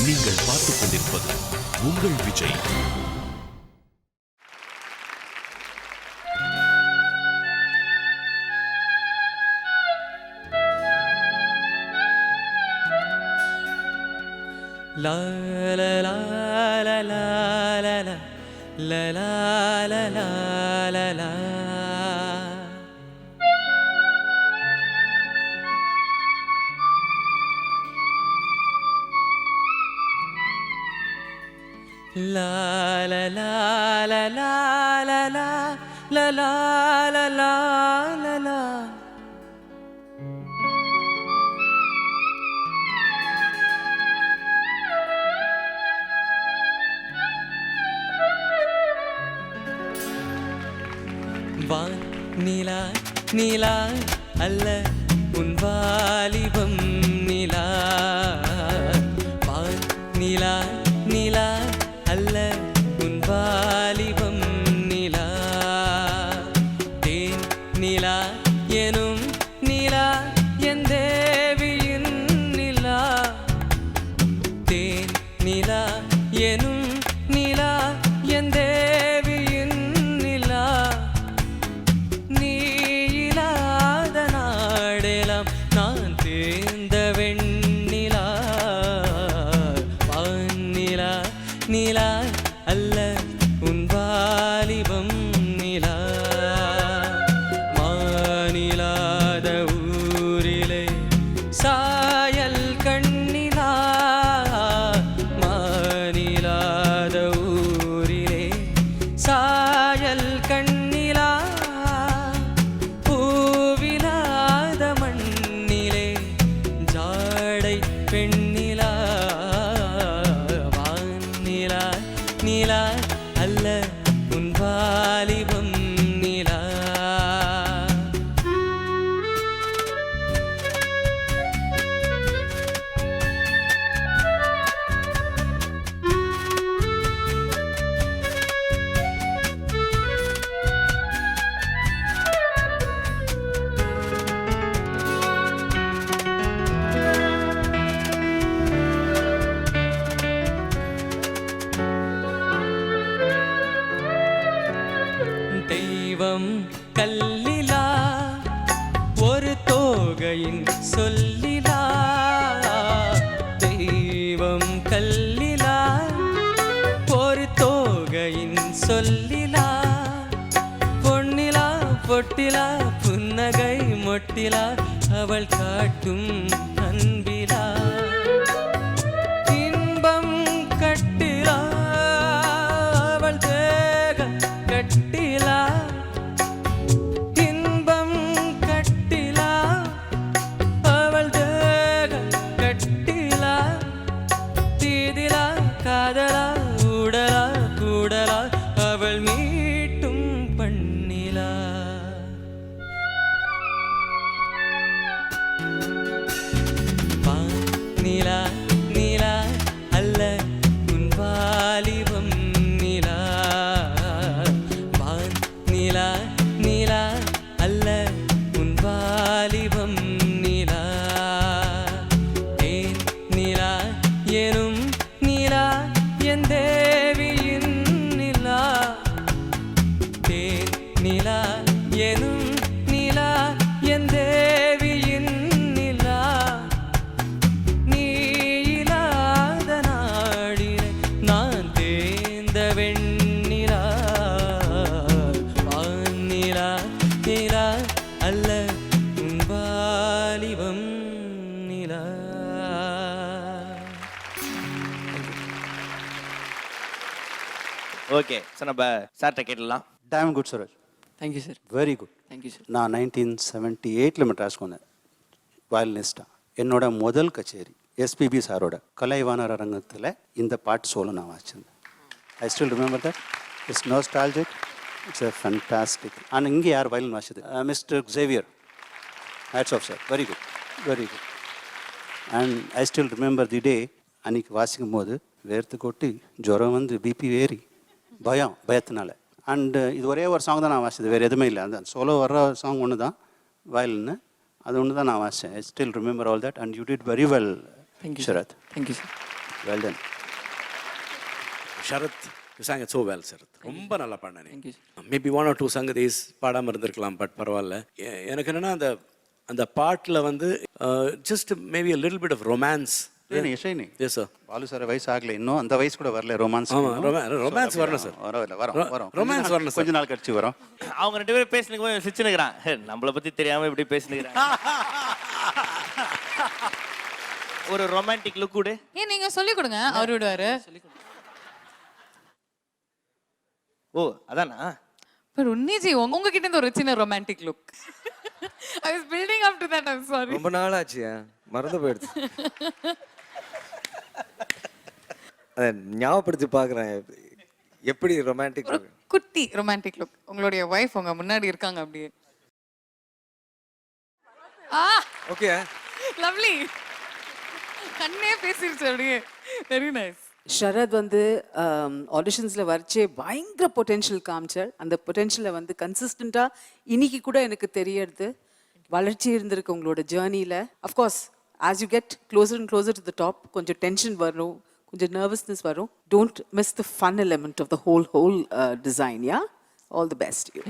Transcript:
நீங்கள் பார்த்துக் கொண்டிருப்பது உங்கள் Vijay. La la la la la la la la la la la la la. La la la la la la la la la la la la. வான் நிலா நிலா அல்ல உன் வாலிபம் நிலா. வான் நிலா நிலா அல்ல உன் வாலிபம் நிலா. தேன் நிலா எனும் நிலா என் தேவியின் நிலா. தேன் நிலா எனும் நிலா என் தேவியின் நிலா. நீ இல்லாத நாடெல்லாம் நான் தேர்ந்த வெண்ணிலா. வான்நிலா நிலா அல்ல உன் வாலிபம் நிலா. மானிலாத ஊரிலே சாயல் கண்ணிலா. மானிலாத ஊரிலே சாயல் கண்ணிலா. பூவிலாத மண்ணிலே ஜாடை பெண்ணிலா. வான்நிலா நிலா அல்ல உன் வாலிபம் நிலா. தெய்வம் கல்லிலா ஒரு தோகையின் சொல்லிலா. தெய்வம் கல்லிலா ஒரு தோகையின் சொல்லிலா. பொன்னிலா பொட்டிலா புன்னகை மொட்டிலா அவள் காட்டும் அன்பிலா. இன்பம் கட்டிலா அவள் தேக கட்டிலா. இன்பம் கட்டிலா அவள் தேக கட்டிலா. தீதிலா காதலா ஊடலா கூடலா அவள் மீட்டும் பண்ணிலா. நிலா நிலா அல்ல உன் வாலிபம் நிலா. வான் நிலா நிலா அல்ல உன் வாலிபம் நிலா. தேன் நிலா எனும் நிலா என் தேவியின் நிலா. தேன் நிலா எனும் நிலா என் தேவியின் நிலா. நீ இல்லாத நாடிலே நான் தேர்ந்த வெண்ணிலா. வான்நிலா நிலா அல்ல உன் வாலிபம் நிலா. ஓகே சார், நம்ம சார்கிட்ட கேட்டலாம். Tom good Suresh, thank you sir. Very good. Thank you sir. நான் 1978 மெட்ராஸ்க்கு வந்தேன் வயலினிஸ்டாக. என்னோட முதல் கச்சேரி எஸ்பிபி சாரோட கலைவாணர் அரங்கத்தில் இந்த பாட்டு சோலோ நான் வாசிச்சிருந்தேன். I still remember that. It's nostalgic. It's a fantastic. And இங்கே யார் வயலின் வாசிச்சது? Mister Xavier. Hats off sir, very good, very good. And I still remember the day. அன்றைக்கி வாசிக்கும் போது வேர்த்து கொட்டி ஜுரம் வந்து பிபி ஏறி பயத்தினால. அண்டு இது ஒரே ஒரு சாங் தான் நான் வாசிச்சது, வேறு எதுவுமே இல்லை. அந்த சோலோ வர்ற சாங் ஒன்று தான் வயலின்னு, அது ஒன்று தான் நான் வாசித்தேன். I still remember all that. And you did very well. Thank you Sharath. Thank you sir. Well done. Sharath you sang it so well Sarath. ரொம்ப நல்லா பண்ண நீ. மேபி 1 or 2 சங்கதிஸ் பாடாம இருந்திருக்கலாம், பட் பரவாயில்ல. எனக்கு என்னன்னா அந்த பாட்டில் வந்து just maybe a little bit of romance. Yashaini, yes sir. Balu sir வயசு ஆகல இன்னும், அந்த வயசு கூட வரல ரொமான்ஸ். ஆமாம், ரொமான்ஸ் வரணும் சார். வரும் ரொமான்ஸ் வரணும் சார். கொஞ்ச நாள் கழிச்சு வரும். அவங்க 2 பேரும் பேசினுக்கு சிரிச்சுனுக்குறான். நம்மளை பத்தி தெரியாம இப்படி பேசினுக்கிறான். ஒரு ரொமான்டிக் லுக் கூட ஏன் நீங்க சொல்லி கொடுங்க, அவர் விடுவாரு. ஓ அதானா? பட் உன்னிஜி உங்ககிட்ட இருந்து ஒரு சின்ன romantic look. I was building up to that. I'm sorry. ரொம்ப நாள் ஆச்சு, மறந்து போயிடுச்சு. அதை ஞாபகப்படுத்தி பார்க்குறேன், எப்படி ரொமான்டிக். ஒரு குட்டி ரொமான்டிக் லுக். உங்களுடைய வைஃப் உங்க முன்னாடி இருக்காங்க அப்படியே. Okay, lovely. கண்ணே பேசிருச்சு அப்படியே. Very nice. ஷரத் வந்து ஆடிஷன்ஸில் வரைச்சே பயங்கர பொட்டென்ஷியல் காமிச்சார். அந்த பொட்டென்ஷியலை வந்து கன்சிஸ்டண்ட்டாக இன்னைக்கு கூட எனக்கு தெரியறது வளர்ச்சி இருந்திருக்கு உங்களோட ஜேர்னியில். Of course as you get closer and closer to the top கொஞ்சம் டென்ஷன் வரும், கொஞ்சம் நர்வஸ்னஸ் வரும். Don't miss the fun element of the whole design. Yeah, all the best you.